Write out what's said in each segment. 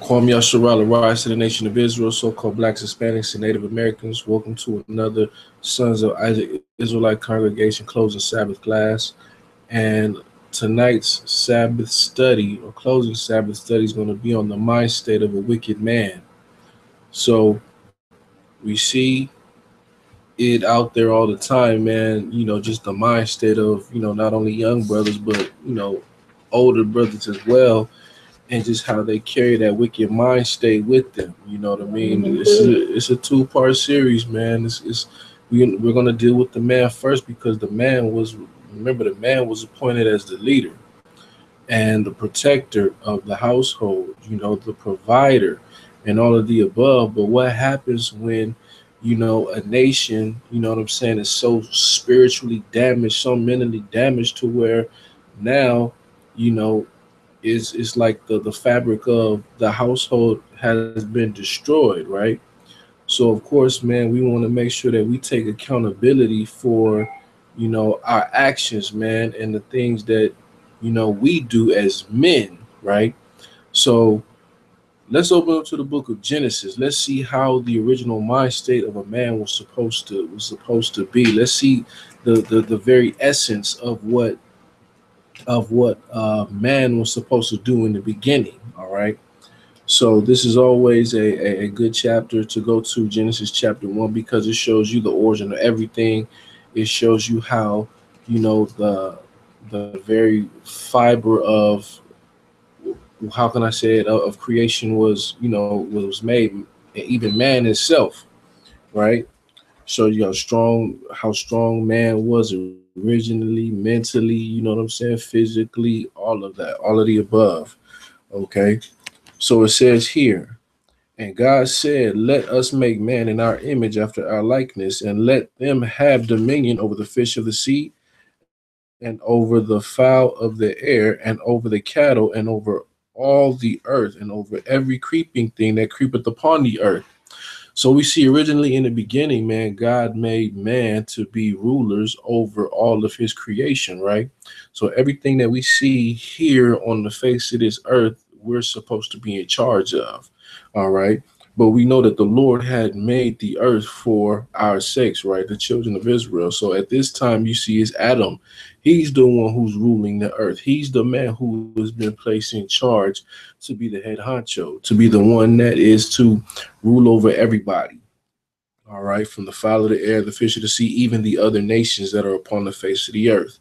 Kwame Yasharala, rise to the nation of Israel, so-called blacks, Hispanics, and Native Americans. Welcome to another Sons of Isaac Israelite congregation closing Sabbath class. And tonight's Sabbath study or closing Sabbath study is going to be on the mind state of a wicked man. So we see it out there all the time, man. Just the mind state of, not only young brothers, but, older brothers as well, and just how they carry that wicked mind state with them. You know what I mean? It's a two-part series, man. We're gonna deal with the man first because the man was appointed as the leader and the protector of the household. The provider and all of the above. But what happens when a nation, what I'm saying, is so spiritually damaged, so mentally damaged to where now, you know, it's like the fabric of the household has been destroyed, right? So of course, man, we want to make sure that we take accountability for, our actions, man, and the things that, we do as men, right? So let's open up to the book of Genesis. Let's see how the original mind state of a man was supposed to be. Let's see the very essence of what man was supposed to do in the beginning. All right. So this is always a good chapter to go to, Genesis chapter 1, because it shows you the origin of everything. It shows you how, the very fiber of, how can I say it, of creation was, was made, and even man itself, right? So how strong man was originally, mentally, you know what I'm saying, physically, all of that, all of the above. Okay. So it says here, and God said, let us make man in our image after our likeness, and let them have dominion over the fish of the sea, and over the fowl of the air, and over the cattle, and over all the earth, and over every creeping thing that creepeth upon the earth. So we see originally in the beginning, man, God made man to be rulers over all of his creation, right? So everything that we see here on the face of this earth, we're supposed to be in charge of. All right. But we know that the Lord had made the earth for our sakes, right? The children of Israel. So at this time, you see, is Adam. He's the one who's ruling the earth. He's the man who has been placed in charge to be the head honcho, to be the one that is to rule over everybody. All right, from the fowl of the air, the fish of the sea, even the other nations that are upon the face of the earth.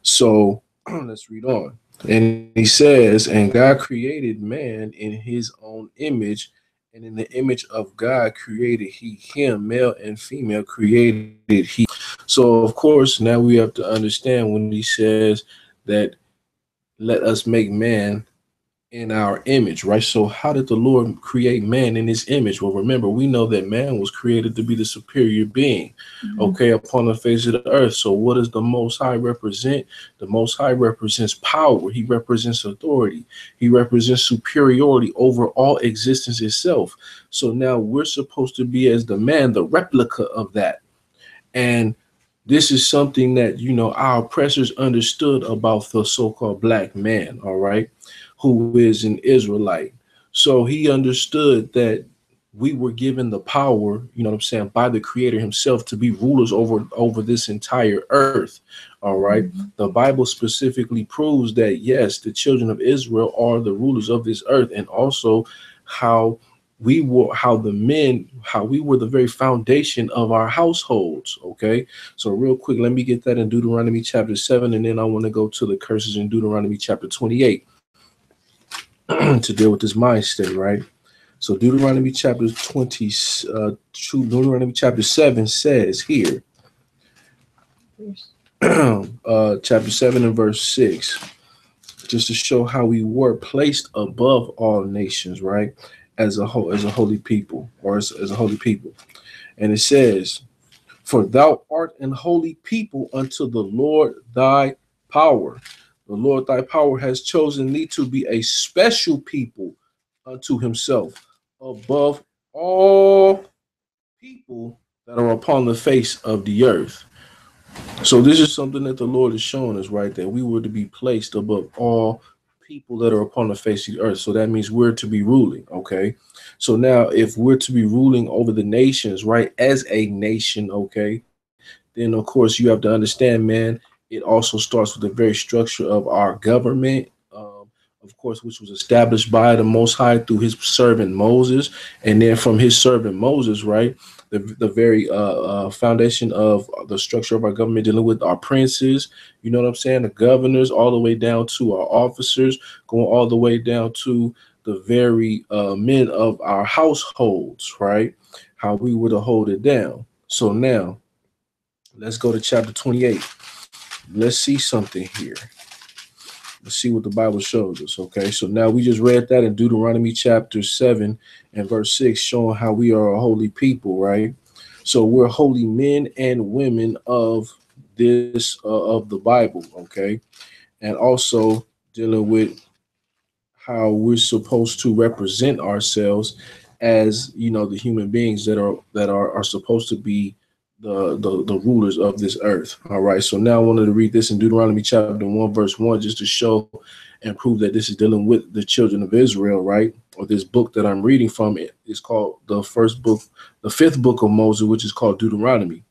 So let's read on. And he says, and God created man in his own image, and in the image of God created he him, male and female created he. So, of course, now we have to understand when he says that let us make man in our image, right? So, how did the Lord create man in his image? Well, remember, we know that man was created to be the superior being, okay, upon the face of the earth. So, what does the Most High represent? The Most High represents power, he represents authority, he represents superiority over all existence itself. So, now we're supposed to be, as the man, the replica of that. And this is something that, our oppressors understood about the so-called black man, all right, who is an Israelite. So he understood that we were given the power, what I'm saying, by the creator himself to be rulers over this entire earth. All right. The Bible specifically proves that yes, the children of Israel are the rulers of this earth, and also how how we were the very foundation of our households. Okay. So real quick, let me get that in Deuteronomy chapter 7, and then I want to go to the curses in Deuteronomy chapter 28 to deal with this mind state, right? So Deuteronomy chapter 7 says here, chapter 7 and verse 6, just to show how we were placed above all nations, right? As a holy people, or as a holy people. And it says, for thou art an holy people unto the Lord thy power. The Lord thy power has chosen thee to be a special people unto himself above all people that are upon the face of the earth. So this is something that the Lord is showing us, right? That we were to be placed above all people that are upon the face of the earth. So that means we're to be ruling. Okay. So now, if we're to be ruling over the nations, right, as a nation, okay, then of course you have to understand, man, it also starts with the very structure of our government. Of course, which was established by the Most High through his servant Moses. And then from his servant Moses, right, the very foundation of the structure of our government dealing with our princes, you know what I'm saying, the governors, all the way down to our officers, going all the way down to the very men of our households, right, how we were to hold it down. So now let's go to chapter 28. Let's see something here. Let's see what the Bible shows us. Okay, so now we just read that in Deuteronomy chapter 7 and verse 6, showing how we are a holy people, right? So we're holy men and women of this of the Bible, okay, and also dealing with how we're supposed to represent ourselves as, you know, the human beings that are supposed to be the rulers of this earth. All right. So now I wanted to read this in Deuteronomy chapter 1, verse 1, just to show and prove that this is dealing with the children of Israel, right? Or this book that I'm reading from, it is called the first book, the fifth book of Moses, which is called Deuteronomy.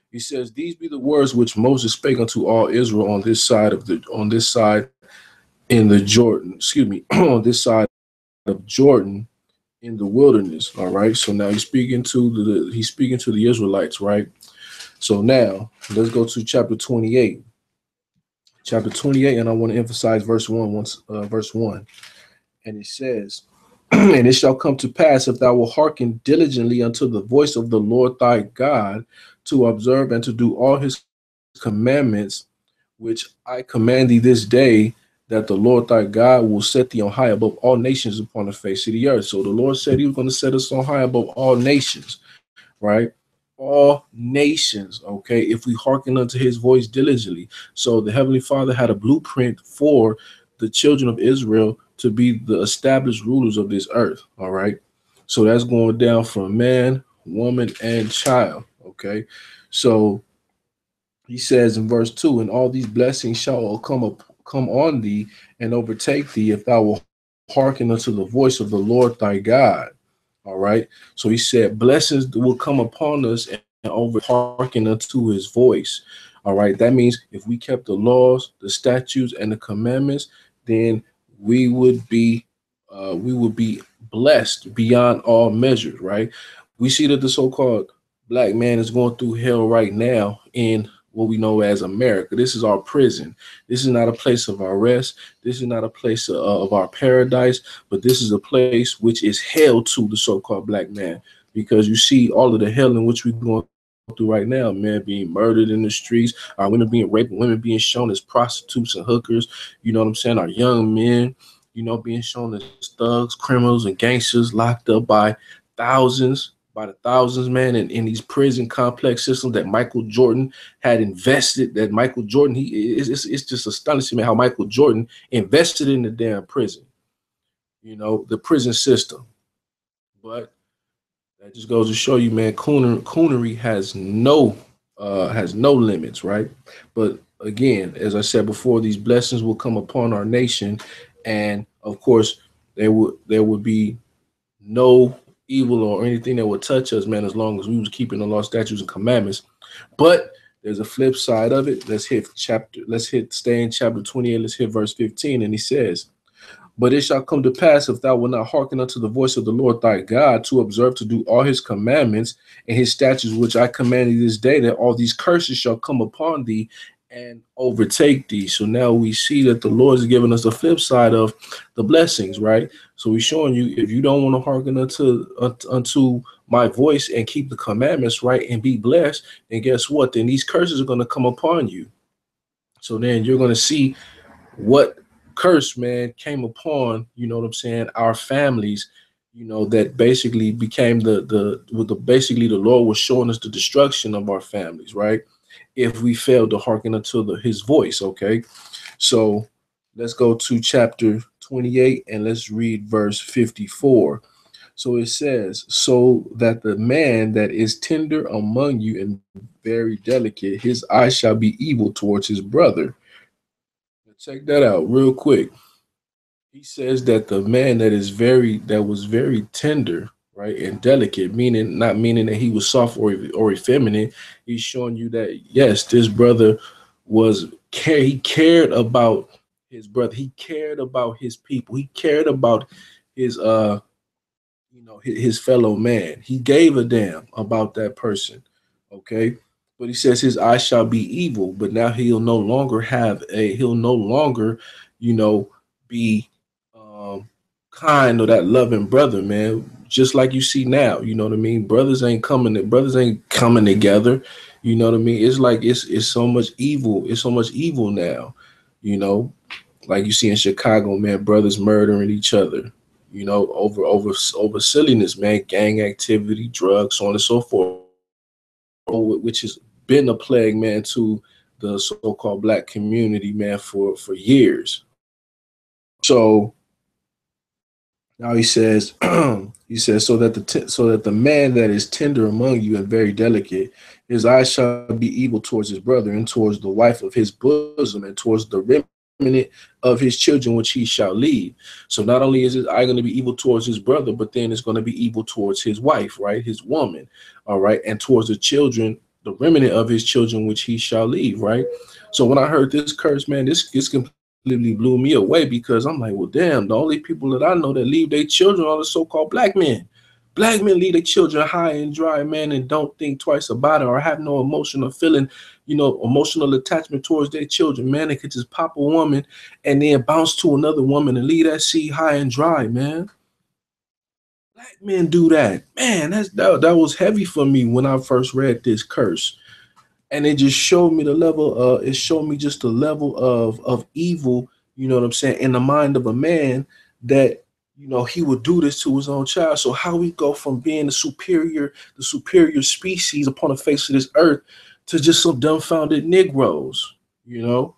He says, "These be the words which Moses spake unto all Israel on this side in the Jordan, excuse me, on this side of Jordan in the wilderness." All right. So now he's speaking to the Israelites, right? So now let's go to chapter 28. Chapter 28, and I want to emphasize verse 1. And it says, "And it shall come to pass, if thou wilt hearken diligently unto the voice of the Lord thy God, to observe and to do all his commandments, which I command thee this day, that the Lord thy God will set thee on high above all nations upon the face of the earth." So the Lord said he was going to set us on high above all nations, right? All nations, okay, if we hearken unto his voice diligently. So the Heavenly Father had a blueprint for the children of Israel to be the established rulers of this earth, all right? So that's going down from man, woman, and child, okay? So he says in verse 2, "And all these blessings shall come on thee and overtake thee, if thou wilt hearken unto the voice of the Lord thy God." All right. So he said, blessings will come upon us and over hearken unto his voice. All right. That means if we kept the laws, the statutes, and the commandments, then we would be blessed beyond all measures, right? We see that the so-called black man is going through hell right now in what we know as America. This is our prison. This is not a place of our rest. This is not a place of our paradise, but this is a place which is hell to the so-called black man, because you see all of the hell in which we're going through right now, men being murdered in the streets, our women being raped, women being shown as prostitutes and hookers, you know what I'm saying, our young men, you know, being shown as thugs, criminals, and gangsters, locked up by the thousands, man, in these prison complex systems that Michael Jordan had invested. That Michael Jordan, it's just astonishing, man, how Michael Jordan invested in the damn prison, you know, the prison system. But that just goes to show you, man, coonery has no limits, right? But again, as I said before, these blessings will come upon our nation, and of course, there would be no evil or anything that would touch us, man, as long as we was keeping the law, statutes, and commandments. But there's a flip side of it. Stay in chapter 28, let's hit verse 15, and he says, "But it shall come to pass, if thou wilt not hearken unto the voice of the Lord thy God, to observe to do all his commandments and his statutes, which I command thee this day, that all these curses shall come upon thee and overtake thee." So now we see that the Lord is giving us the flip side of the blessings, right? So he's showing you, if you don't want to hearken unto my voice and keep the commandments, right, and be blessed, then guess what? Then these curses are going to come upon you. So then you're going to see what curse, man, came upon, you know what I'm saying, our families, you know, that basically became basically the Lord was showing us the destruction of our families, right? If we failed to hearken unto his voice, okay? So let's go to chapter 28 and let's read verse 54. So it says, "So that the man that is tender among you and very delicate, his eye shall be evil towards his brother." Check that out real quick. He says that the man that was very tender, right, and delicate, meaning not meaning that he was soft or effeminate. He's showing you that yes, this brother he cared about his brother. He cared about his people. He cared about his his fellow man. He gave a damn about that person. Okay. But he says his eyes shall be evil, but now he'll no longer, you know, be kind or that loving brother, man. Just like you see now, you know what I mean? Brothers ain't coming together. You know what I mean? It's like it's so much evil. It's so much evil now, you know, like you see in Chicago, man, brothers murdering each other, over silliness, man, gang activity, drugs, so on and so forth, which has been a plague, man, to the so-called black community, man, for years. So now he says, he says, so that the man that is tender among you and very delicate, his eyes shall be evil towards his brother and towards the wife of his bosom and towards the remnant of his children which he shall leave. So not only is his eye going to be evil towards his brother, but then it's going to be evil towards his wife, right, his woman, all right, and towards the children, the remnant of his children which he shall leave, right. So when I heard this curse, man, this completely blew me away because I'm like, well, damn, the only people that I know that leave their children are the so-called black men. Black men leave their children high and dry, man, and don't think twice about it or have no emotional feeling, emotional attachment towards their children, man. They could just pop a woman and then bounce to another woman and leave that seed high and dry, man. Black men do that. Man, that was heavy for me when I first read this curse. And it just showed me the level it showed me just the level of evil, you know what I'm saying, in the mind of a man that he would do this to his own child. So how we go from being the superior species upon the face of this earth to just some dumbfounded Negroes, you know?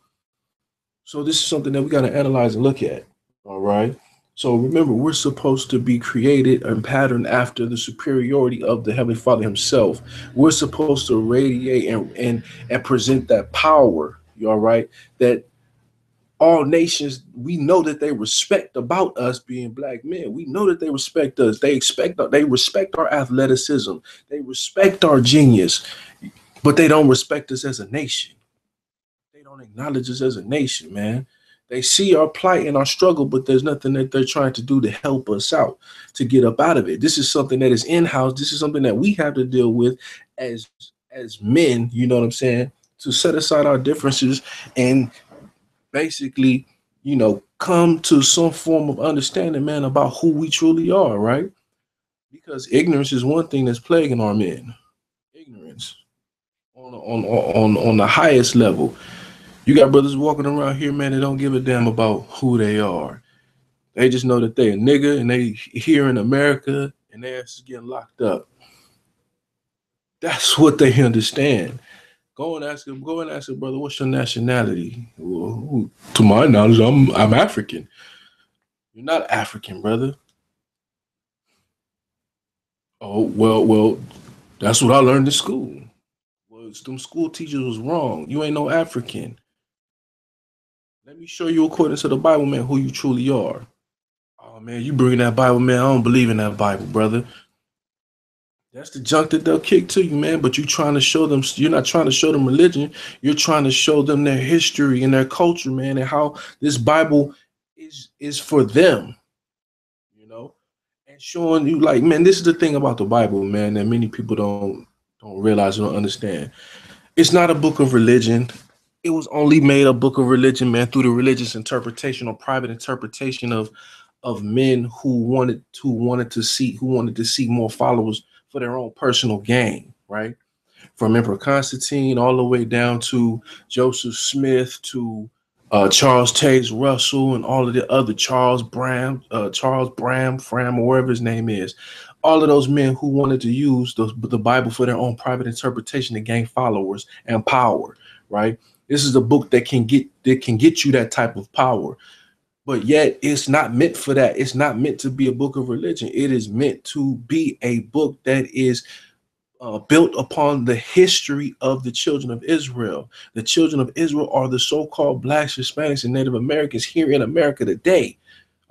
So this is something that we got to analyze and look at. All right. So remember, we're supposed to be created and patterned after the superiority of the Heavenly Father Himself. We're supposed to radiate and present that power. You all right? That all nations, we know that they respect about us being black men. We know that they respect us. They respect our athleticism. They respect our genius, but they don't respect us as a nation. They don't acknowledge us as a nation, man. They see our plight and our struggle, but there's nothing that they're trying to do to help us out, to get up out of it. This is something that is in house. This is something that we have to deal with as men, you know what I'm saying, to set aside our differences and basically, come to some form of understanding, man, about who we truly are, right? Because ignorance is one thing that's plaguing our men. Ignorance on the highest level. You got brothers walking around here, man, that don't give a damn about who they are. They just know that they a nigga and they here in America and they're just getting locked up. That's what they understand. Go and ask him, brother, what's your nationality? Well, to my knowledge, I'm African. You're not African, brother. Oh, well, that's what I learned in school. Well, them school teachers was wrong. You ain't no African. Let me show you according to the Bible, man, who you truly are. Oh man, you bring that Bible, man. I don't believe in that Bible, brother. That's the junk that they'll kick to you, man. But you trying to show them, you're not trying to show them religion. You're trying to show them their history and their culture, man, and how this Bible is for them, you know, and showing you like, man, this is the thing about the Bible, man, that many people don't realize or don't understand. It's not a book of religion. It was only made a book of religion, man, through the religious interpretation or private interpretation of men who wanted to see more followers for their own personal gain, right? From Emperor Constantine all the way down to Joseph Smith to Charles Taze Russell and all of the other Fram, or whatever his name is. All of those men who wanted to use the Bible for their own private interpretation to gain followers and power, right? This is a book that can get you that type of power, but yet it's not meant for that. It's not meant to be a book of religion. It is meant to be a book that is built upon the history of the children of Israel. The children of Israel are the so-called blacks, Hispanics, and Native Americans here in America today.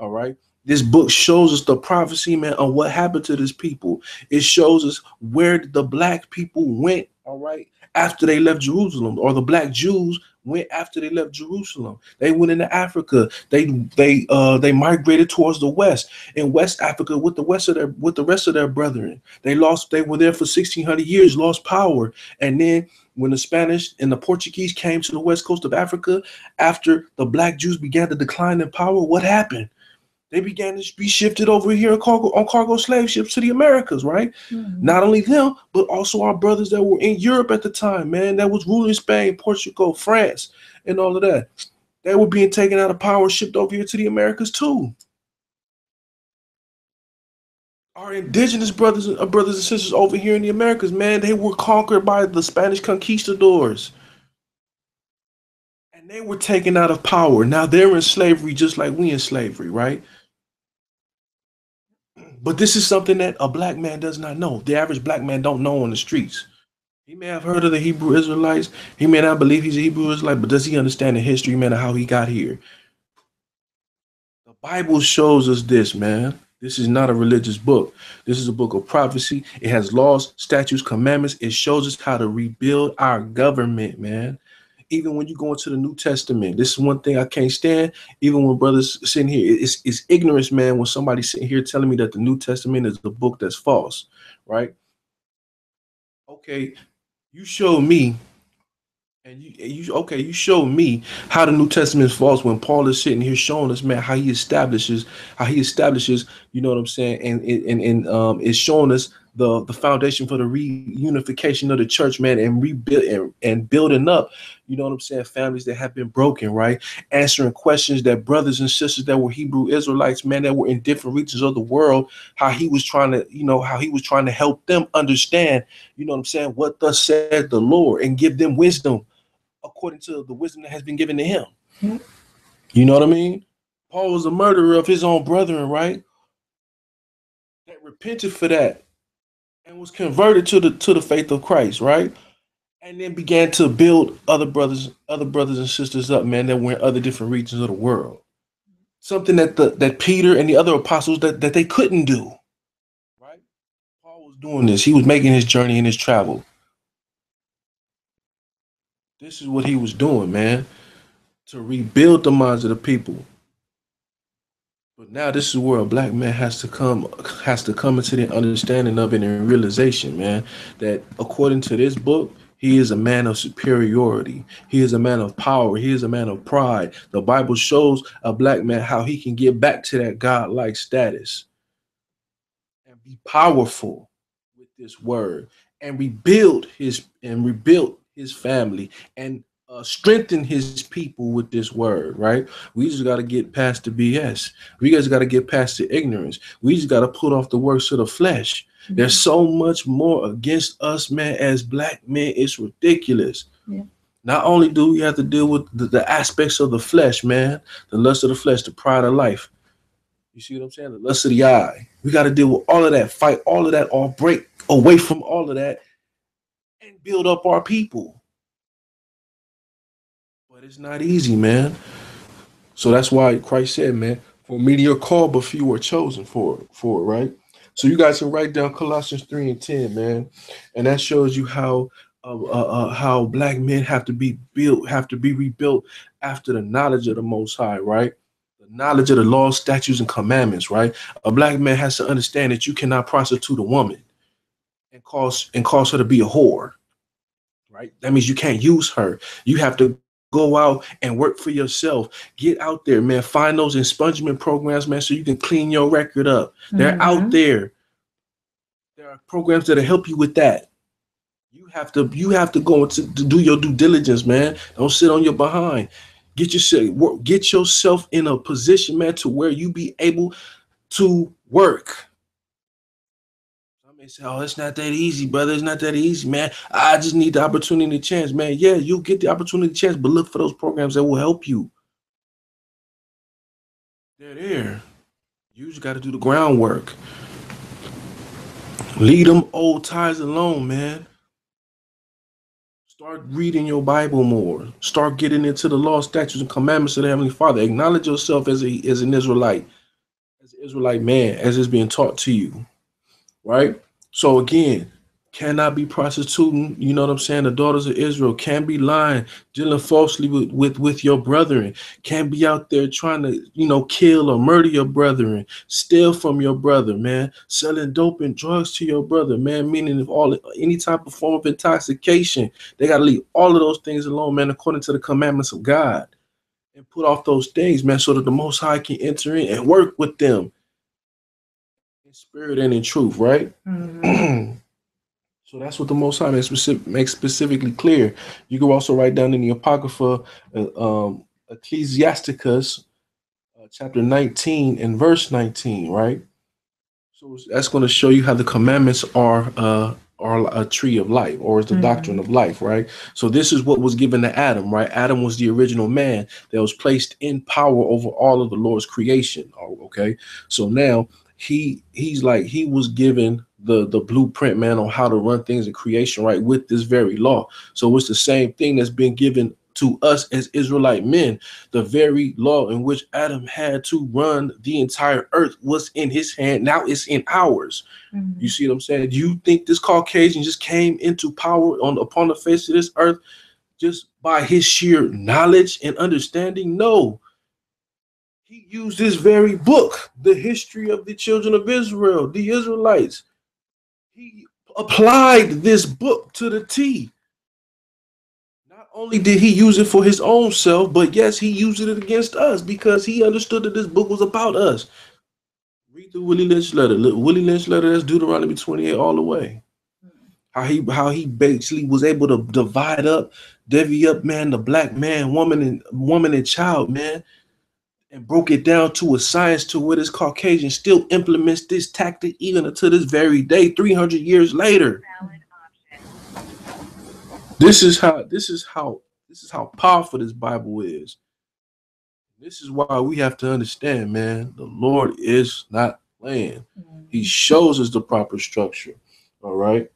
All right. This book shows us the prophecy, man, on what happened to this people. It shows us where the black people went, all right, after they left Jerusalem, or the black Jews went after they left Jerusalem. They went into Africa. They migrated towards the west. In West Africa with the rest of their brethren. They were there for 1600 years, lost power. And then when the Spanish and the Portuguese came to the west coast of Africa, after the black Jews began to decline in power, what happened? They began to be shifted over here on cargo slave ships to the Americas, right? Mm-hmm. Not only them, but also our brothers that were in Europe at the time, man, that was ruling Spain, Portugal, France, and all of that. They were being taken out of power, shipped over here to the Americas too. Our indigenous brothers and sisters over here in the Americas, man, they were conquered by the Spanish conquistadors. And they were taken out of power. Now they're in slavery just like we in slavery, right? But this is something that a black man does not know. The average black man don't know on the streets. He may have heard of the Hebrew Israelites. He may not believe he's a Hebrew Israelite, but does he understand the history, man, of how he got here? The Bible shows us this, man. This is not a religious book. This is a book of prophecy. It has laws, statutes, commandments. It shows us how to rebuild our government, man. Even when you go into the New Testament, this is one thing I can't stand. Even when brothers sitting here, it's ignorance, man. When somebody's sitting here telling me that the New Testament is a book that's false, right? Okay, you show me, and you show me how the New Testament is false when Paul is sitting here showing us, man, how he establishes, you know what I'm saying, and it's showing us the foundation for the reunification of the church, man, and rebuild and building up, you know what I'm saying, families that have been broken, right? Answering questions that brothers and sisters that were Hebrew Israelites, man, that were in different regions of the world, how he was trying to help them understand, you know what I'm saying, what thus said the Lord, and give them wisdom according to the wisdom that has been given to him. Mm-hmm. You know what I mean? Paul was a murderer of his own brethren, right? That repented for that and was converted to the faith of Christ, right? And then began to build other brothers and sisters up, man, that were in other different regions of the world. Something that Peter and the other apostles that they couldn't do. Right? Paul was doing this. He was making his journey and his travel. This is what he was doing, man, to rebuild the minds of the people. But now this is where a black man has to come into the understanding of it and realization, man, that according to this book, he is a man of superiority. He is a man of power. He is a man of pride. The Bible shows a black man how he can get back to that godlike status and be powerful with this word and rebuild his family and strengthen his people with this word, right? We just got to get past the BS. We guys got to get past the ignorance. We just got to put off the works of the flesh. Mm-hmm. There's so much more against us, man, as black men. It's ridiculous. Yeah. Not only do we have to deal with the aspects of the flesh, man, the lust of the flesh, the pride of life. You see what I'm saying? The lust of the eye. We got to deal with all of that, fight all of that, or break away from all of that and build up our people. But it's not easy, man. So that's why Christ said, man, for many are called, but few are chosen for it, right? So you guys can write down Colossians 3 and 10, man. And that shows you how black men have to be rebuilt after the knowledge of the Most High, right? The knowledge of the law, statutes, and commandments, right? A black man has to understand that you cannot prostitute a woman and cause her to be a whore. Right? That means you can't use her. You have to go out and work for yourself. Get out there, man. Find those expungement programs, man, so you can clean your record up. They're out there. There are programs that'll help you with that. You have to go to do your due diligence, man. Don't sit on your behind. Get yourself in a position, man, to where you be able to work. They say, oh, it's not that easy, brother. It's not that easy, man. I just need the opportunity and chance, man. Yeah, you'll get the opportunity and chance, but look for those programs that will help you. They're there. You just got to do the groundwork. Leave them old ties alone, man. Start reading your Bible more. Start getting into the law, statutes, and commandments of the Heavenly Father. Acknowledge yourself as an Israelite. Israelite man as it's being taught to you, right? So again, cannot be prostituting, you know what I'm saying? The daughters of Israel can be lying, dealing falsely with your brethren, can be out there trying to, kill or murder your brethren, steal from your brother, man, selling dope and drugs to your brother, man, meaning if all any type of form of intoxication, they gotta leave all of those things alone, man, according to the commandments of God. And put off those things, man, so that the Most High can enter in and work with them in spirit and in truth, right? So that's what the Most High makes specifically clear. You can also write down in the Apocrypha, Ecclesiasticus, chapter 19 and verse 19, right? So that's going to show you how the commandments are a tree of life, or is the doctrine of life, right? So this is what was given to Adam, right? Adam was the original man that was placed in power over all of the Lord's creation. Okay, so now he was given the blueprint, man, on how to run things in creation, right? With this very law. So it's the same thing that's been given to us as Israelite men. The very law in which Adam had to run the entire earth was in his hand. Now it's in ours. You see what I'm saying? Do you think this Caucasian just came into power upon the face of this earth just by his sheer knowledge and understanding? No. He used this very book, the history of the children of Israel, the Israelites. He applied this book to the T. Not only did he use it for his own self, but yes, he used it against us because he understood that this book was about us. Read the Willie Lynch letter. Look, Willie Lynch letter, that's Deuteronomy 28 all the way. How he basically was able to divide up, divvy up, man, the black man, woman and child, man, and broke it down to a science to where this Caucasian still implements this tactic even until this very day, 300 years later. This is how powerful this Bible is. This is why we have to understand, man, the Lord is not playing. He shows us the proper structure. All right.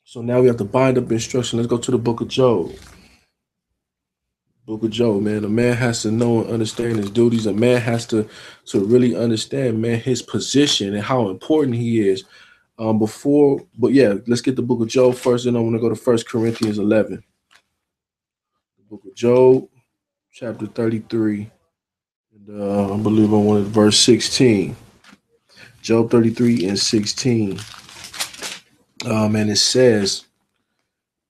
So now we have to bind up instruction. Let's go to the book of Job. Book of Job, man. A man has to know and understand his duties. A man has to really understand, man, his position and how important he is. But yeah, let's get the book of Job first, and I'm gonna go to 1 Corinthians 11. The book of Job, chapter 33, and I believe I wanted verse 16. Job 33 and 16. And it says,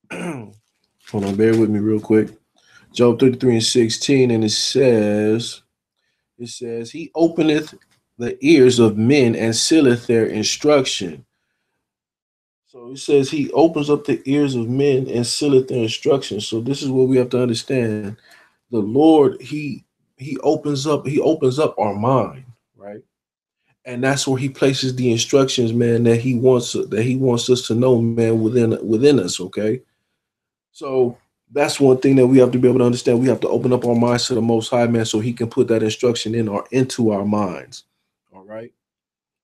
hold on, bear with me real quick. Job 33 and 16, and it says, he openeth the ears of men and sealeth their instruction. So it says he opens up the ears of men and sealeth their instruction. So this is what we have to understand. The Lord, he opens up our mind, right? And that's where he places the instructions, man, that he wants us to know, man, within us, okay? So that's one thing that we have to be able to understand. We have to open up our minds to the Most High, man, so He can put that instruction into our minds. All right.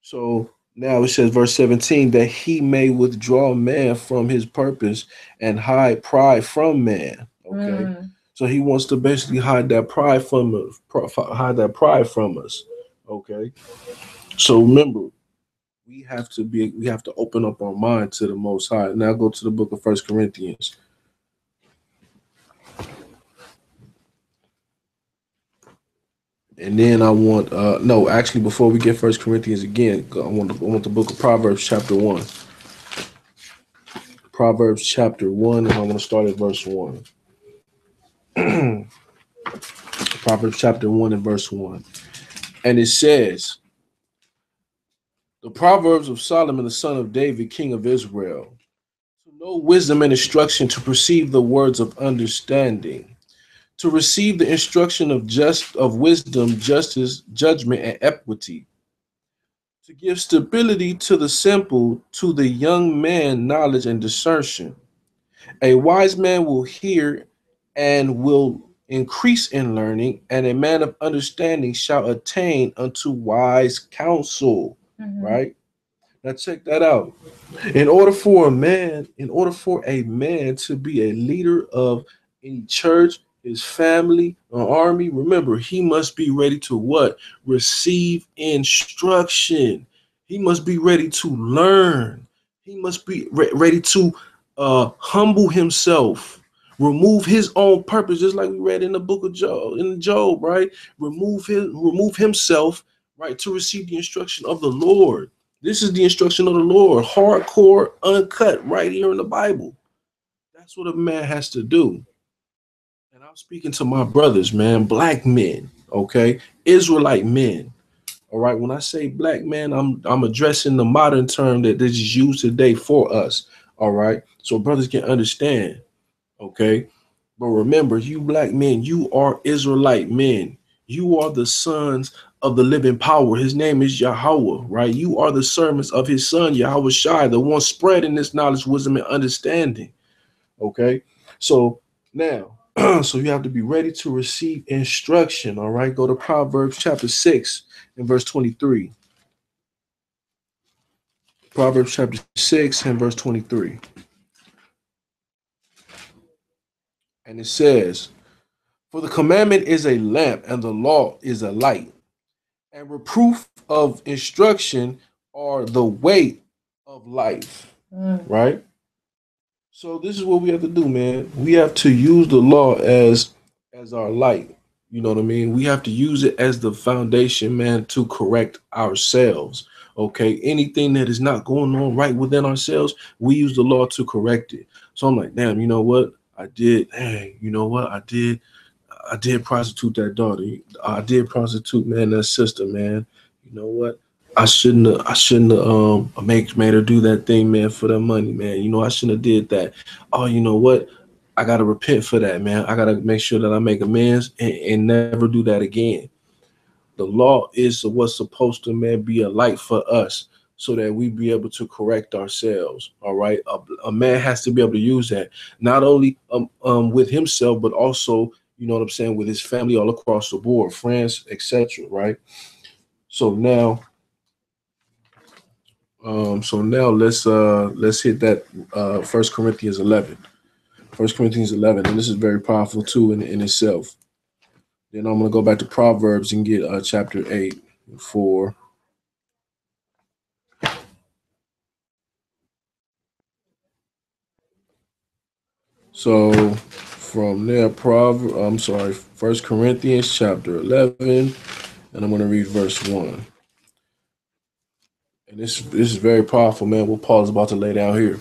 So now it says, verse 17, that He may withdraw man from his purpose and hide pride from man. Okay. So He wants to basically hide that pride from us. Okay. So remember, we have to open up our mind to the Most High. Now go to the book of 1 Corinthians. And then I want no, actually before we get 1 Corinthians again, I want the book of Proverbs chapter 1. Proverbs chapter 1, and I want to start at verse 1. Proverbs chapter 1 and verse 1. And it says, the Proverbs of Solomon, the son of David, king of Israel, to know wisdom and instruction, to perceive the words of understanding, to receive the instruction of wisdom, justice, judgment, and equity, to give stability to the simple, to the young man knowledge and discernment. A wise man will hear and will increase in learning, and a man of understanding shall attain unto wise counsel. Right? Now check that out. In order for a man to be a leader of any church, his family, an army. Remember, he must be ready to what? Receive instruction. He must be ready to learn. He must be ready to humble himself, remove his own purpose, just like we read in the book of Job, right? Remove himself, right, to receive the instruction of the Lord. This is the instruction of the Lord, hardcore, uncut, right here in the Bible. That's what a man has to do. And I'm speaking to my brothers, man, black men, okay, Israelite men. All right. When I say black man, I'm addressing the modern term that is used today for us. All right. So brothers can understand. Okay. But remember, you black men, you are Israelite men. You are the sons of the living power. His name is Yahweh, right? You are the servants of his son, Yahweh Shai, the one spreading this knowledge, wisdom, and understanding. Okay. So now, so you have to be ready to receive instruction. All right. Go to Proverbs chapter 6 and verse 23. Proverbs chapter 6 and verse 23. And it says, for the commandment is a lamp and the law is a light, and reproof of instruction are the way of life. Right? So this is what we have to do, man. We have to use the law as our light. You know what I mean? We have to use it as the foundation, man, to correct ourselves. Okay. Anything that is not going on right within ourselves, we use the law to correct it. So I'm like, damn, you know what? I did. Hey, you know what? I did prostitute that daughter. I did prostitute, man, that sister, man. You know what? I shouldn't have made her do that thing, man, for that money, man. You know, I shouldn't have did that. Oh, you know what? I gotta repent for that, man. I gotta make sure that I make amends and never do that again. The law is what's supposed to, man, be a light for us so that we be able to correct ourselves. All right. A man has to be able to use that not only with himself, but also, you know what I'm saying, with his family all across the board, friends, etc. Right. So now, let's hit that First Corinthians 11. First Corinthians 11, and this is very powerful too in itself. Then I'm gonna go back to Proverbs and get chapter 8 for. So from there, First Corinthians chapter 11, and I'm going to read verse 1. And this is very powerful, man, what Paul is about to lay down here.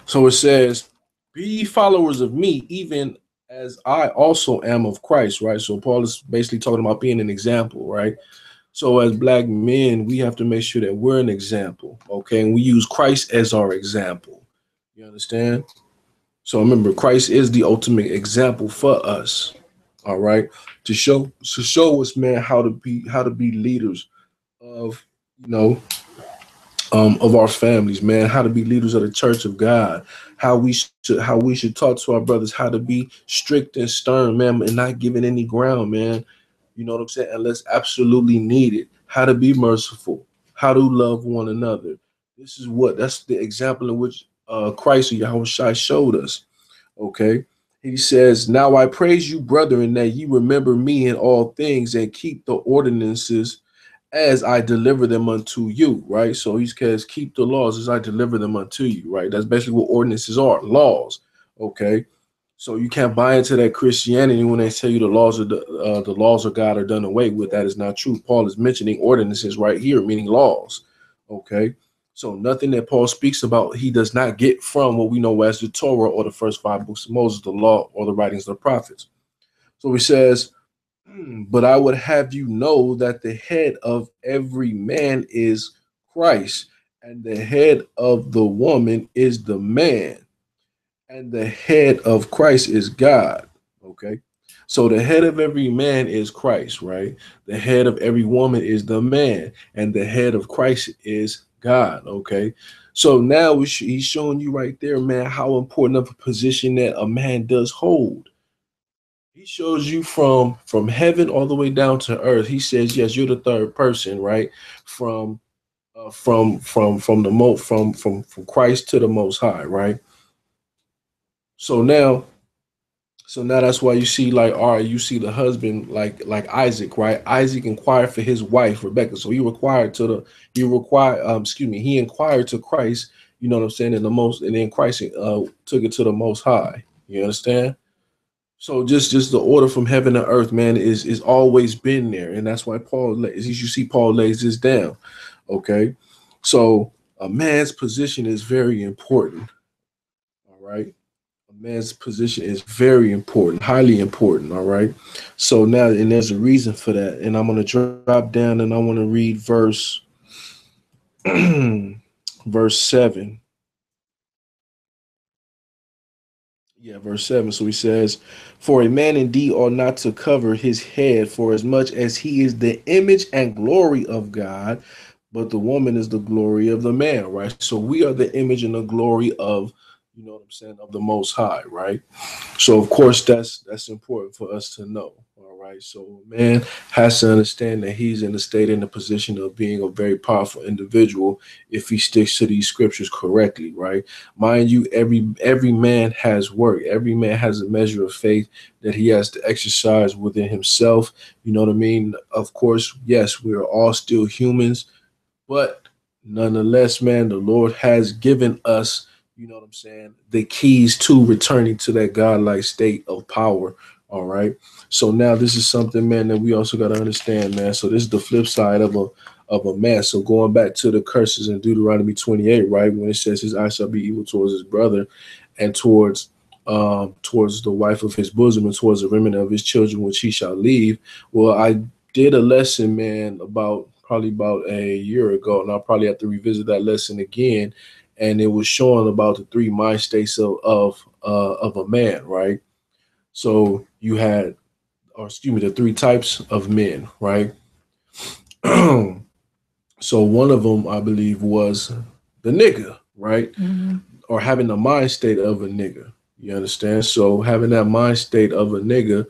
So it says, be ye followers of me, even as I also am of Christ, right? So Paul is basically talking about being an example, right? So as black men, we have to make sure that we're an example, okay? And we use Christ as our example. You understand? So remember, Christ is the ultimate example for us. All right, to show us, man, how to be leaders of you know of our families, man, how to be leaders of the church of God, how we should talk to our brothers, how to be strict and stern, man, and not giving any ground, man. You know what I'm saying? Unless absolutely needed. How to be merciful, how to love one another. That's the example in which Christ or Yahweh Shai showed us. Okay. He says, now I praise you, brethren, that ye remember me in all things and keep the ordinances as I deliver them unto you, right? So he says, keep the laws as I deliver them unto you, right? That's basically what ordinances are, laws. Okay. So you can't buy into that Christianity when they tell you the laws of God are done away with. That is not true. Paul is mentioning ordinances right here, meaning laws. Okay. So nothing that Paul speaks about, he does not get from what we know as the Torah or the first five books of Moses, the law or the writings of the prophets. So he says, but I would have you know that the head of every man is Christ, and the head of the woman is the man, and the head of Christ is God. Okay. So the head of every man is Christ, right? The head of every woman is the man, and the head of Christ is God. Okay. So now he's showing you right there, man, how important of a position that a man does hold. He shows you from heaven all the way down to earth. He says, yes, you're the third person, right? From from the mo from Christ to the Most High, right? So now So now that's why you see, like, all right, you see the husband, like Isaac, right? Isaac inquired for his wife Rebecca. So he inquired to Christ, you know what I'm saying, and then Christ took it to the most high. You understand? So just the order from heaven to earth, man, is always been there. And that's why as you see, Paul lays this down. Okay. So a man's position is very important. All right. A man's position is very important, highly important. All right. So now, and there's a reason for that. And I'm going to drop down and I want to read verse 7. Yeah, verse 7. So he says, "For a man indeed ought not to cover his head, for as much as he is the image and glory of God, but the woman is the glory of the man," right? So we are the image and the glory of, you know what I'm saying, of the Most High, right? So of course that's important for us to know. All right. So man has to understand that he's in the state in the position of being a very powerful individual if he sticks to these scriptures correctly, right? Mind you, every man has work. Every man has a measure of faith that he has to exercise within himself. You know what I mean? Of course, yes, we are all still humans, but nonetheless, man, the Lord has given us, you know what I'm saying, the keys to returning to that godlike state of power. All right. So now this is something, man, that we also got to understand, man. So this is the flip side of a man. So going back to the curses in Deuteronomy 28, right, when it says his eye shall be evil towards his brother and towards the wife of his bosom and towards the remnant of his children which he shall leave. Well, I did a lesson, man, about probably about a year ago, and I'll probably have to revisit that lesson again. And it was showing about the three mind states of a man, right? So you had, or excuse me, the three types of men, right? So one of them, I believe, was the nigga, right? Mm-hmm. Or having the mind state of a nigga. You understand? So having that mind state of a nigga,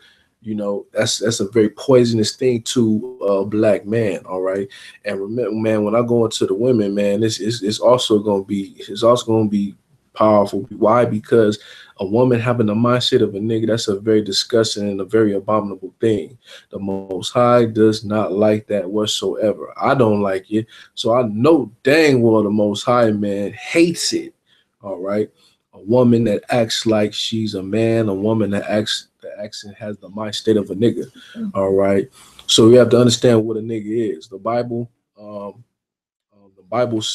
that's a very poisonous thing to a black man. All right. And remember, man, when I go into the women, man, it's also gonna be powerful. Why? Because a woman having the mindset of a nigga, that's a very disgusting and a very abominable thing. The Most High does not like that whatsoever. I don't like it. So I know dang well the Most High, man, hates it. All right. A woman that acts like she's a man, a woman that acts and has the mind state of a nigga. All right. So we have to understand what a nigga is. The Bible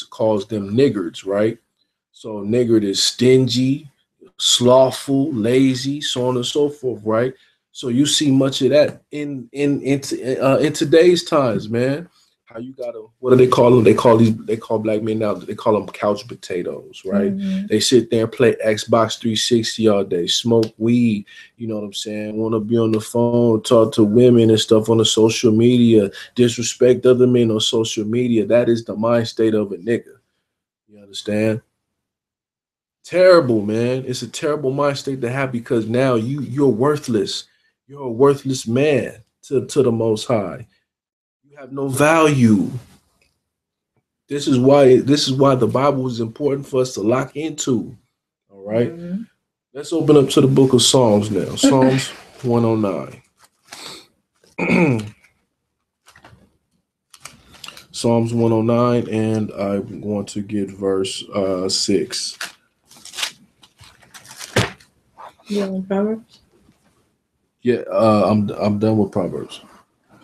calls them niggards, right? So niggard is stingy, slothful, lazy, so on and so forth, right? So you see much of that in today's times, man. How you gotta, what do they call them? They call black men now, they call them couch potatoes, right? Mm-hmm. They sit there and play Xbox 360 all day, smoke weed, you know what I'm saying? Want to be on the phone, talk to women and stuff on the social media, disrespect other men on social media. That is the mind state of a nigga. You understand? Terrible, man. It's a terrible mind state to have because now you're worthless. You're a worthless man to the Most High. You have no value. This is why the Bible is important for us to lock into. All right. Mm-hmm. Let's open up to the book of Psalms now. Psalms 109. Psalms 109, and I'm going to get verse 6. You doing Proverbs? Yeah, I'm done with Proverbs.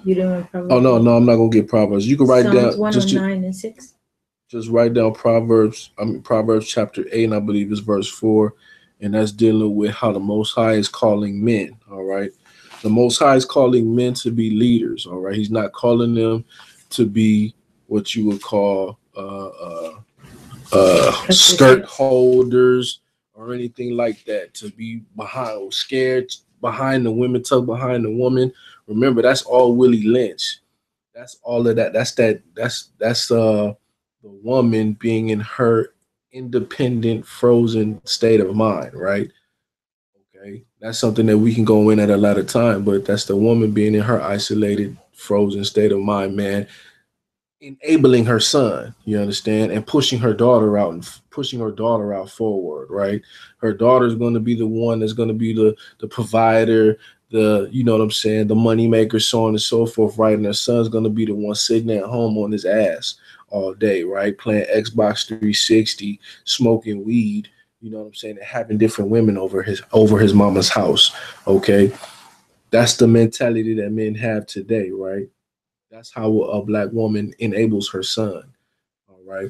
You doing Oh Proverbs? no, no, I'm not gonna get Proverbs. You can write Psalms down 109 and 6. just write down Proverbs. I mean Proverbs chapter 8, and I believe it's verse 4, and that's dealing with how the Most High is calling men. All right, the Most High is calling men to be leaders. All right, He's not calling them to be what you would call skirt Assistance. holders or anything like that. To be behind, scared behind the women, tucked behind the woman. Remember, that's all Willie Lynch. That's all of that. That's the woman being in her independent, frozen state of mind, right? Okay, that's something that we can go in at a later time, but that's the woman being in her isolated, frozen state of mind, man. enabling her son, you understand, and pushing her daughter out forward, right? Her daughter's going to be the one that's going to be the provider, the, you know what I'm saying, the money maker, so on and so forth, right? And her son's going to be the one sitting at home on his ass all day, right? Playing Xbox 360, smoking weed, you know what I'm saying, and having different women over his mama's house. Okay, that's the mentality that men have today, right? That's how a black woman enables her son. All right.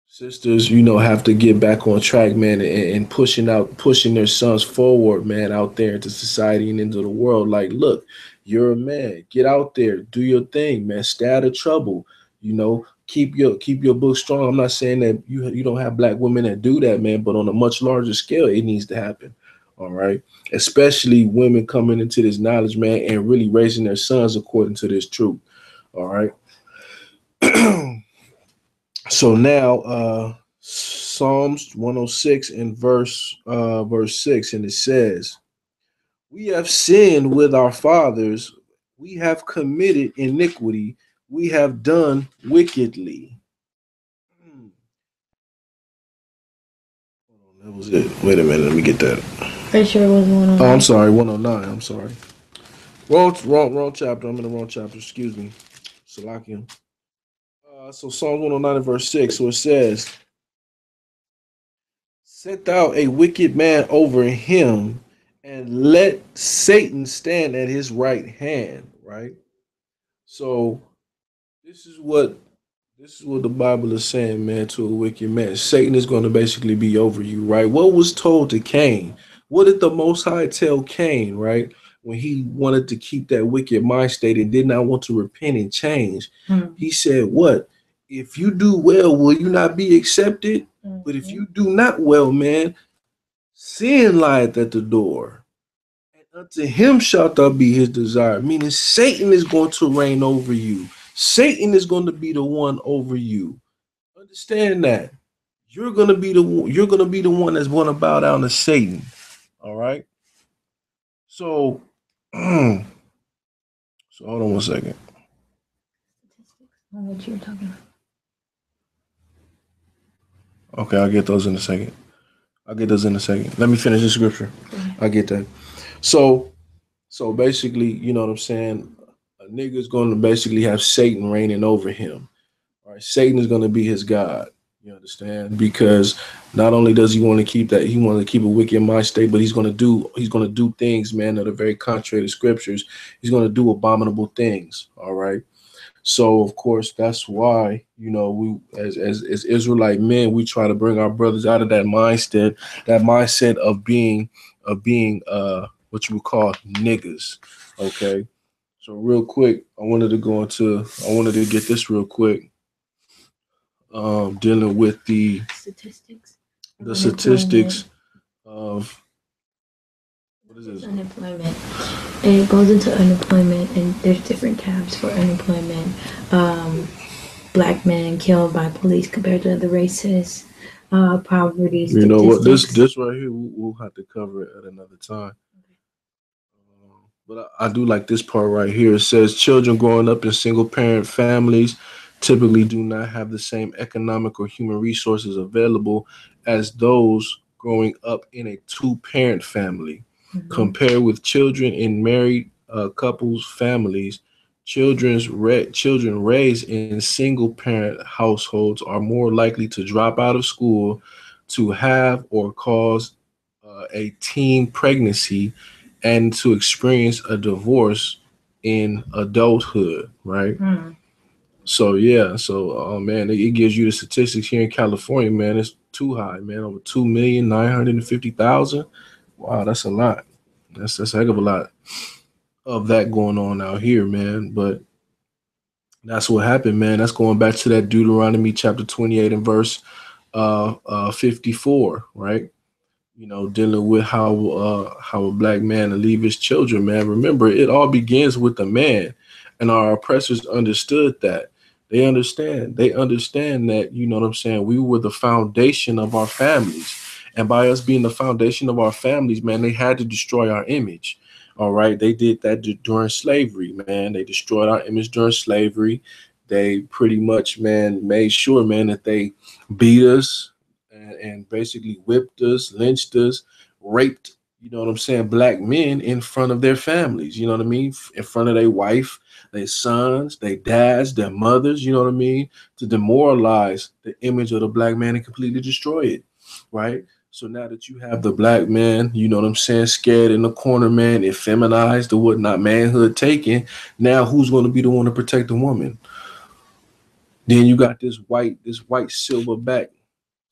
Sisters, have to get back on track, man, and pushing their sons forward, man, out there into society and into the world. Like, look, you're a man. Get out there, do your thing, man. Stay out of trouble. Keep your book strong. I'm not saying that you don't have black women that do that, man, but on a much larger scale, it needs to happen. All right. Especially women coming into this knowledge, man, and really raising their sons according to this truth. All right. So now, Psalms 106 and verse 6, and it says, "We have sinned with our fathers, we have committed iniquity, we have done wickedly." Hmm. That was it. Wait a minute, let me get that. Are you sure it wasn't Oh, I'm 109? sorry, 109. I'm sorry. Wrong chapter. I'm in the wrong chapter. Excuse me. Salakia. So Psalms 109 and verse 6. So it says, "Set thou a wicked man over him, and let Satan stand at his right hand." Right. So this is what this is what the Bible is saying, man, to a wicked man. Satan is going to basically be over you, right? What was told to Cain? What did the Most High tell Cain, right? When he wanted to keep that wicked mind state and did not want to repent and change, he said, "What? If you do well, will you not be accepted? But if you do not well, man, sin lieth at the door, and unto him shalt thou be his desire." Meaning Satan is going to reign over you. Satan is going to be the one over you. Understand that. You're gonna be the one that's going to bow down to Satan. All right. So, so hold on one second. On what you were talking about. Okay, I'll get those in a second. I'll get those in a second. Let me finish the scripture. I get that. So, so basically, you know what I'm saying. A nigga is going to basically have Satan reigning over him. All right, Satan is going to be his god. You understand? Because not only does he want to keep that, he wants to keep a wicked mind state, but he's going to do things, man, that are very contrary to scriptures. He's going to do abominable things. All right. So of course that's why we as Israelite men we try to bring our brothers out of that mindset of being what you would call niggas. Okay. So real quick, I wanted to get this real quick, dealing with Statistics. the statistics of what is this? Unemployment. And it goes into unemployment, and there's different tabs for unemployment. Black men killed by police compared to other races. Poverty You know what? This statistics. this right here we'll have to cover it at another time. But I do like this part right here. It says children growing up in single parent families typically do not have the same economic or human resources available as those growing up in a two-parent family. Compared with children in married couples families, children raised in single parent households are more likely to drop out of school, to have or cause a teen pregnancy, and to experience a divorce in adulthood, right? So yeah, so man, it gives you the statistics here in California, man. It's too high, man. Over 2,950,000. Wow, that's a lot. That's a heck of a lot of that going on out here, man. But that's what happened, man. That's going back to that Deuteronomy chapter 28 and verse 54, right? Dealing with how a black man to leave his children, man. Remember, it all begins with the man, and our oppressors understood that. They understand that, you know what I'm saying, we were the foundation of our families. And by us being the foundation of our families, man, they had to destroy our image. All right. They did that during slavery, man. They destroyed our image during slavery. they pretty much, man, made sure, man, that they beat us and basically whipped us, lynched us, raped, you know what I'm saying, black men in front of their families, you know what I mean, in front of their wife, their sons, their dads, their mothers, you know what I mean, to demoralize the image of the black man and completely destroy it, right? So now that you have the black man, you know what I'm saying, scared in the corner, man, effeminized or whatnot, manhood taken, now who's going to be the one to protect the woman? Then you got this white silverback,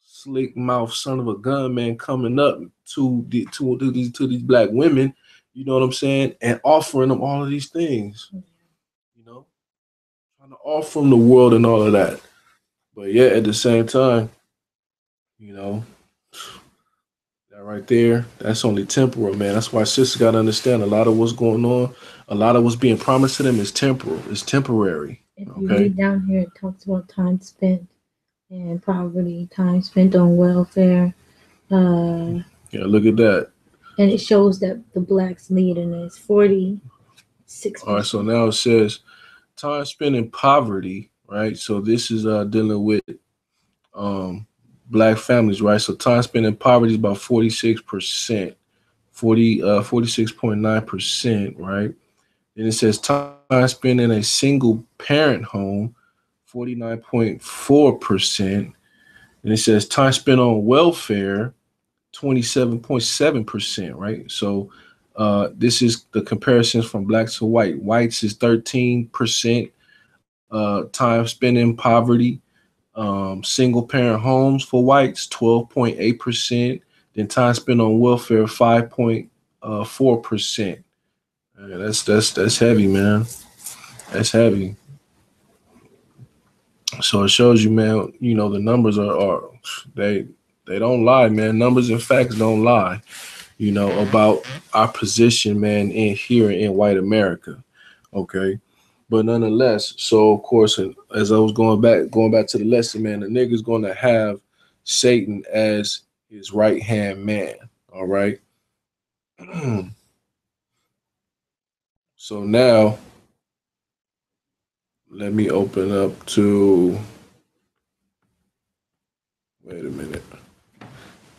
slick mouth son of a gun man coming up to these black women, you know what I'm saying, and offering them all of these things, you know, trying to offer them the world and all of that. But yeah, at the same time, you know, that right there, that's only temporal, man. That's why sisters got to understand a lot of what's going on, a lot of what's being promised to them is temporal, it's temporary. If you Okay. read down here, it talks about time spent and poverty, time spent on welfare, uh, Yeah, look at that. and it shows that the blacks lead in this 46 All right, so percent. now it says time spent in poverty, right? So this is dealing with um black families, right? So time spent in poverty is about 46%, 46.9%, right? Then it says time spent in a single parent home, 49.4%. And it says time spent on welfare, 27.7%, right? So this is the comparisons from black to white. Whites is 13%, time spent in poverty. Single parent homes for whites, 12.8%. Then time spent on welfare, 5.4%. That's heavy, man. That's heavy. So it shows you, man. You know the numbers are they they don't lie, man. Numbers and facts don't lie. You know about our position, man, in here in white America. Okay. But nonetheless, so of course, as I was going back to the lesson, man, the nigga's gonna have Satan as his right hand man. All right. So now let me open up to. Wait a minute.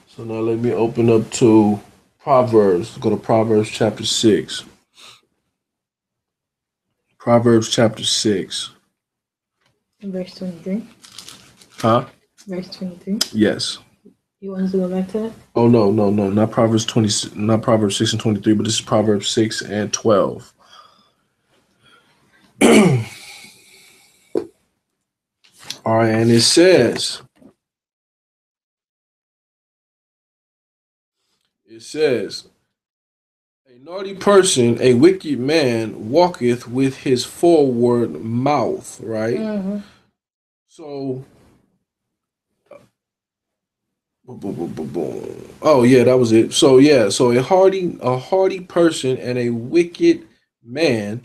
So now let me open up to Proverbs. Go to Proverbs chapter 6. Proverbs chapter 6. Verse 23. Huh? Verse 23. Yes. You want us to go back to that? Oh no, no, no, not Proverbs 20, not Proverbs 6 and 23, but this is Proverbs 6 and 12. All right, and it says, a naughty person, a wicked man walketh with his forward mouth, right? Mm-hmm. So boom, boom, boom, boom, boom. Oh yeah, that was it. So yeah, so a hardy person and a wicked man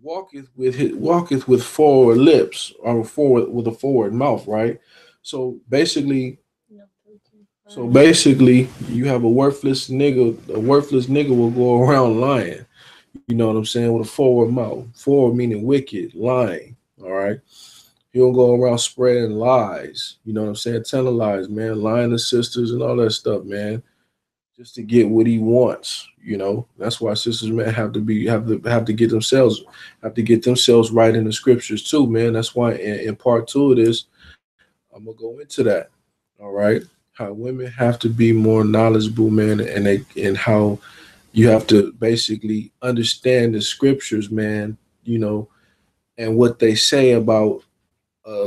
walketh with forward lips or forward with a forward mouth, right? So basically, No, 13, so basically, you have a worthless nigga. A worthless nigga will go around lying. You know what I'm saying? With a forward mouth. Forward meaning wicked, lying. All right. He don't go around spreading lies. You know what I'm saying? Telling lies, man. Lying to sisters and all that stuff, man. Just to get what he wants. You know. That's why sisters, man, have to get themselves right in the scriptures too, man. That's why in part two of this, I'm gonna go into that. All right. How women have to be more knowledgeable, man, and how you have to basically understand the scriptures, man. You know, and what they say about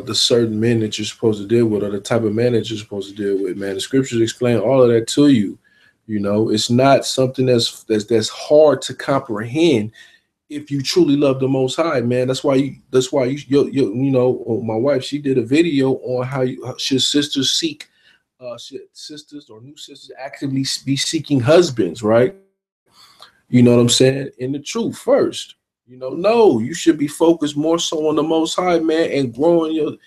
the certain men that you're supposed to deal with or the type of man that you're supposed to deal with, man. The scriptures explain all of that to you. You know, it's not something that's hard to comprehend if you truly love the Most High, man. That's why my wife, she did a video on how should sisters seek, should sisters or new sisters actively be seeking husbands, right? You know what I'm saying? In the truth first. No, you should be focused more so on the Most High, man, and growing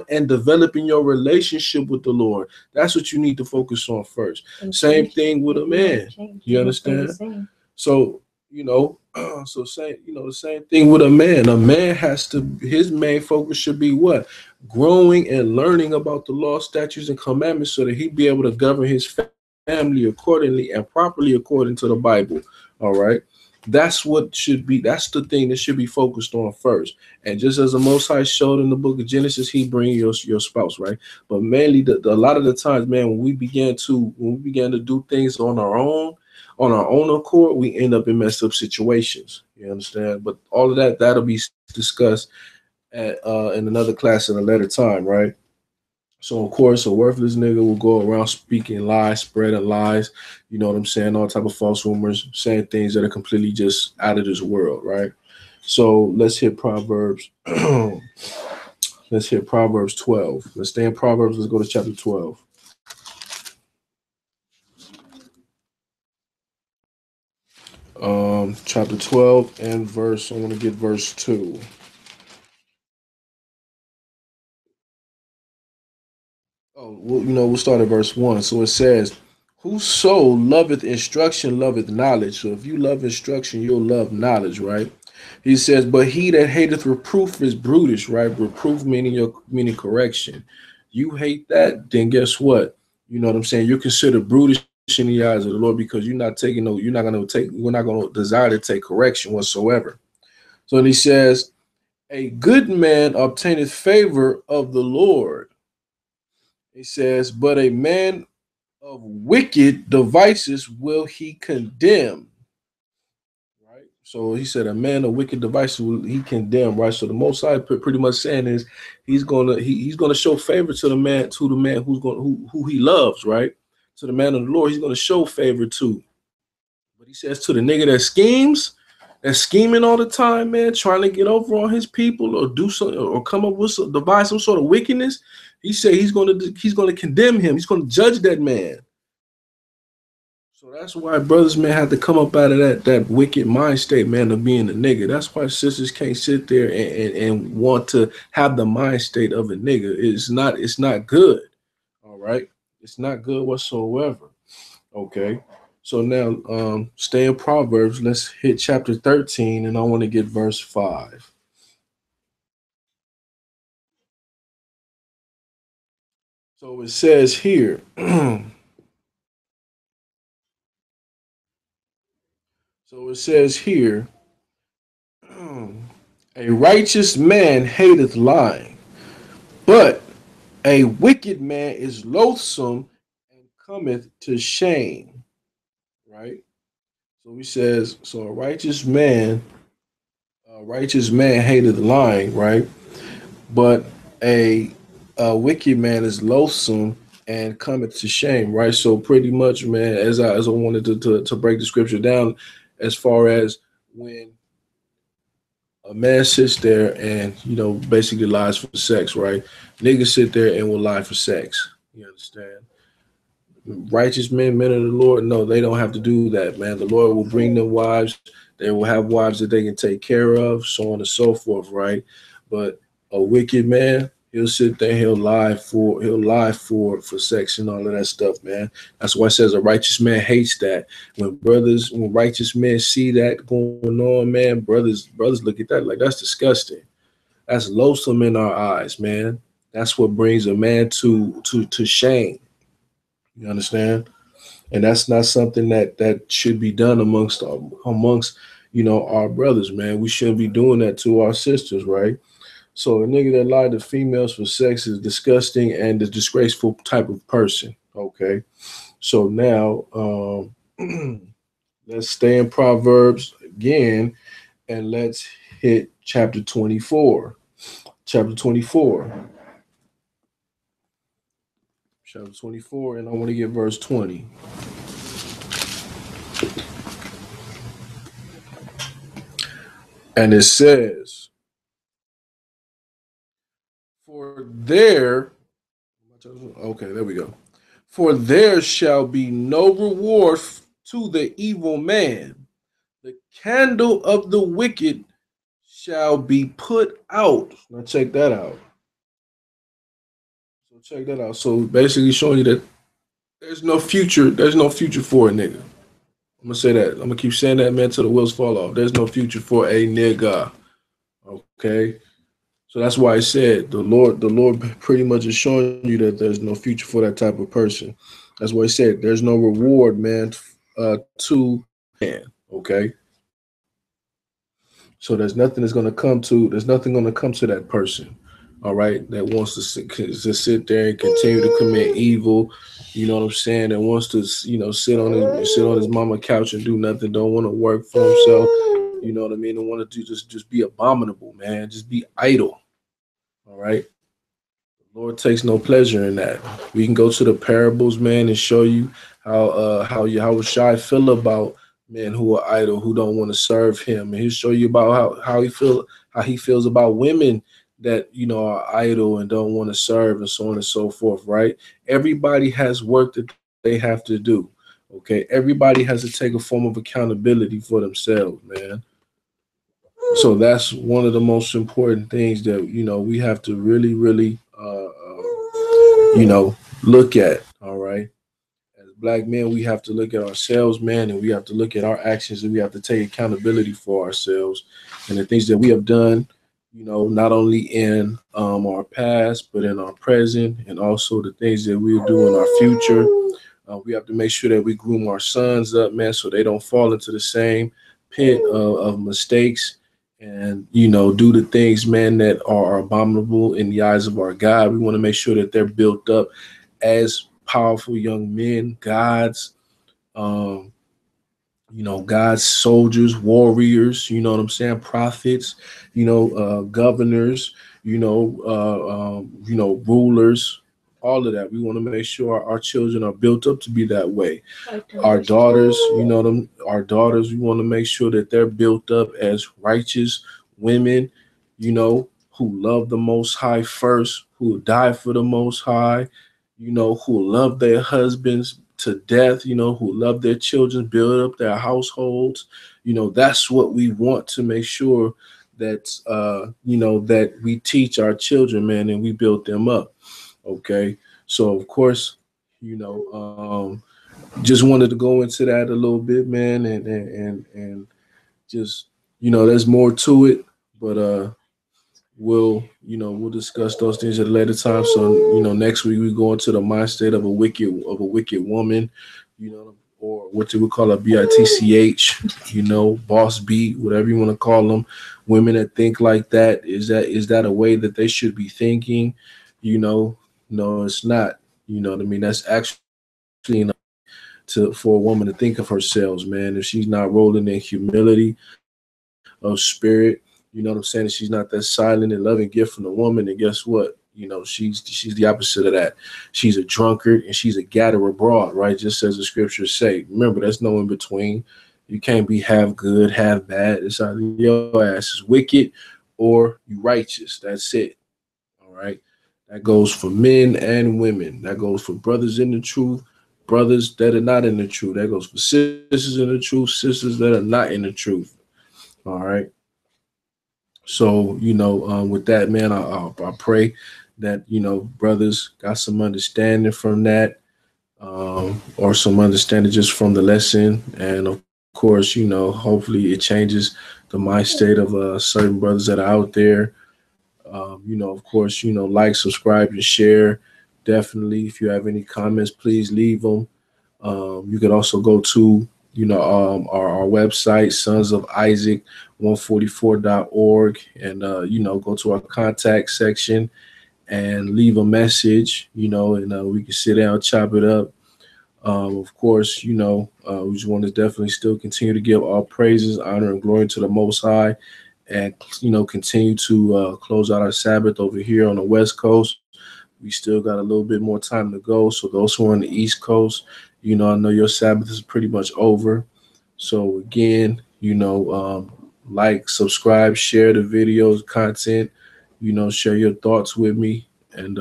and developing your relationship with the Lord. That's what you need to focus on first. and Same change. thing with a Yeah, man. change. You They don't stay the understand? same. So, you know, so same, the same thing with a man. A man has to, his main focus should be what? Growing and learning about the law, statutes, and commandments so that he be able to govern his family accordingly and properly according to the Bible. All right. That's what should be, that's the thing that should be focused on first. And just as the Most High showed in the book of Genesis, he bring your spouse, right? But mainly a lot of the times, man, when we began to do things on our own accord, we end up in messed up situations. You understand? But all of that'll be discussed in another class at a later time, right? So of course, a worthless nigga will go around speaking lies, spreading lies. You know what I'm saying? All type of false rumors, saying things that are completely just out of this world, right? So let's hit Proverbs. Let's hit Proverbs 12. Let's stay in Proverbs. Let's go to chapter 12. Chapter 12 and verse. I want to get verse 2. Oh, well, we'll start at verse 1. So it says, whoso loveth instruction loveth knowledge. So if you love instruction, you'll love knowledge, right? He says, but he that hateth reproof is brutish, right? Reproof meaning correction. You hate that, then guess what? You know what I'm saying? You're considered brutish in the eyes of the Lord because you're not gonna desire to take correction whatsoever. So then he says, a good man obtaineth favor of the Lord. He says, but a man of wicked devices will he condemn. Right. So he said, a man of wicked devices will he condemn. Right. So the Most High pretty much saying is he's gonna show favor to the man who he loves. Right. To the man of the Lord, he's gonna show favor to. But he says to the nigga that's scheming all the time, man, trying to get over on his people or do something or come up with devise some sort of wickedness. He said he's gonna condemn him. He's gonna judge that man. So that's why brothers, man, have to come up out of that wicked mind state, man, of being a nigga. That's why sisters can't sit there and want to have the mind state of a nigga. It's not good. All right. It's not good whatsoever. Okay. So now stay in Proverbs. Let's hit chapter 13, and I want to get verse 5. So it says here, so it says here, a righteous man hateth lying, but a wicked man is loathsome and cometh to shame. Right? So he says, so a righteous man hateth lying, right? But a, a wicked man is loathsome and cometh to shame, right? So pretty much, man, as I wanted to break the scripture down, as far as when a man sits there and basically lies for sex, right? Niggas sit there and will lie for sex. You understand? Righteous men of the Lord, no, they don't have to do that, man. The Lord will bring them wives. They will have wives that they can take care of, so on and so forth, right? But a wicked man, he'll sit there, he'll lie for sex and all of that stuff, man. That's why it says a righteous man hates that. When righteous men see that going on, man, brothers look at that like that's disgusting. That's loathsome in our eyes, man. That's what brings a man to shame. You understand? And that's not something that should be done amongst our brothers, man. We shouldn't be doing that to our sisters, right? So a nigga that lied to females for sex is disgusting and a disgraceful type of person. Okay, so now let's stay in Proverbs again and let's hit chapter 24. Chapter 24. Chapter 24, and I want to get verse 20. And it says, for there, okay, there we go. For there shall be no reward to the evil man. The candle of the wicked shall be put out. Now check that out. So check that out. So basically showing you that there's no future for a nigga. I'm gonna say that. I'm gonna keep saying that, man, till the wheels fall off. There's no future for a nigga. Okay. So that's why I said the Lord pretty much is showing you that there's no future for that type of person. That's why I said there's no reward, man, to man. Okay. So there's nothing gonna come to that person, all right, that wants to sit there and continue to commit evil. You know what I'm saying? That wants to sit on his mama couch and do nothing. Don't want to work for himself. You know what I mean? Don't want to do just be abominable, man. Just be idle. All right. The Lord takes no pleasure in that. We can go to the parables, man, and show you how shy feel about men who are idle, who don't want to serve him. And he'll show you about how he feels about women that are idle and don't want to serve and so on and so forth, right? Everybody has work that they have to do. Okay. Everybody has to take a form of accountability for themselves, man. So that's one of the most important things that we have to really, really look at. All right, as black men, we have to look at ourselves, man, and we have to look at our actions, and we have to take accountability for ourselves and the things that we have done. Not only in our past, but in our present, and also the things that we'll do in our future. We have to make sure that we groom our sons up, man, so they don't fall into the same pit of mistakes and do the things, man, that are abominable in the eyes of our God. We want to make sure that they're built up as powerful young men, gods, um, God's soldiers, warriors, you know what I'm saying, prophets, governors, rulers, all of that. We want to make sure our children are built up to be that way. Our daughters, our daughters, we want to make sure that they're built up as righteous women, who love the Most High first, who die for the Most High, who love their husbands to death, who love their children, build up their households. That's what we want to make sure that we teach our children, man, and we build them up. Okay. So of course, you know, just wanted to go into that a little bit, man, and just there's more to it, but we'll discuss those things at a later time. So next week we go into the mind state of a wicked woman, or what you would call a bitch, boss beat, whatever you want to call them. Women that think like that, is that a way that they should be thinking? No, it's not. You know what I mean? That's actually to for a woman to think of herself, man. If she's not rolling in humility of spirit, you know what I'm saying? If she's not that silent and loving gift from the woman, then guess what? She's the opposite of that. She's a drunkard and she's a gatherer abroad, right? Just as the scriptures say. Remember, there's no in between. You can't be half good, half bad. It's either your ass is wicked or you righteous. That's it. All right. That goes for men and women. That goes for brothers in the truth, brothers that are not in the truth. That goes for sisters in the truth, sisters that are not in the truth. All right. So, with that, man, I pray that, brothers got some understanding from that, or some understanding just from the lesson. And of course, hopefully it changes the mind state of certain brothers that are out there. Of course, like, subscribe, and share. Definitely. If you have any comments, please leave them. You can also go to our website, sons of Isaac 144.org, and go to our contact section and leave a message, and we can sit down, chop it up. Of course, we just want to definitely still continue to give all praises, honor, and glory to the Most High, and continue to close out our Sabbath over here on the West Coast. We still got a little bit more time to go. So those who are on the East Coast, I know your Sabbath is pretty much over. So again, like, subscribe, share the videos, content, share your thoughts with me, and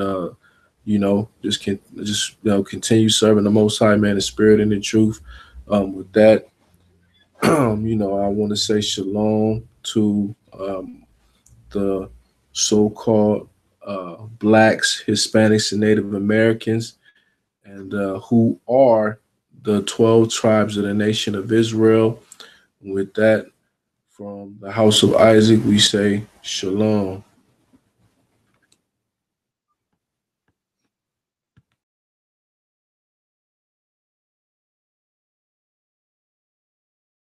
just continue serving the Most High, man, in spirit and in truth. With that, I want to say shalom to the so-called blacks, Hispanics, and Native Americans, and who are the 12 tribes of the nation of Israel. With that, from the house of Isaac, we say Shalom.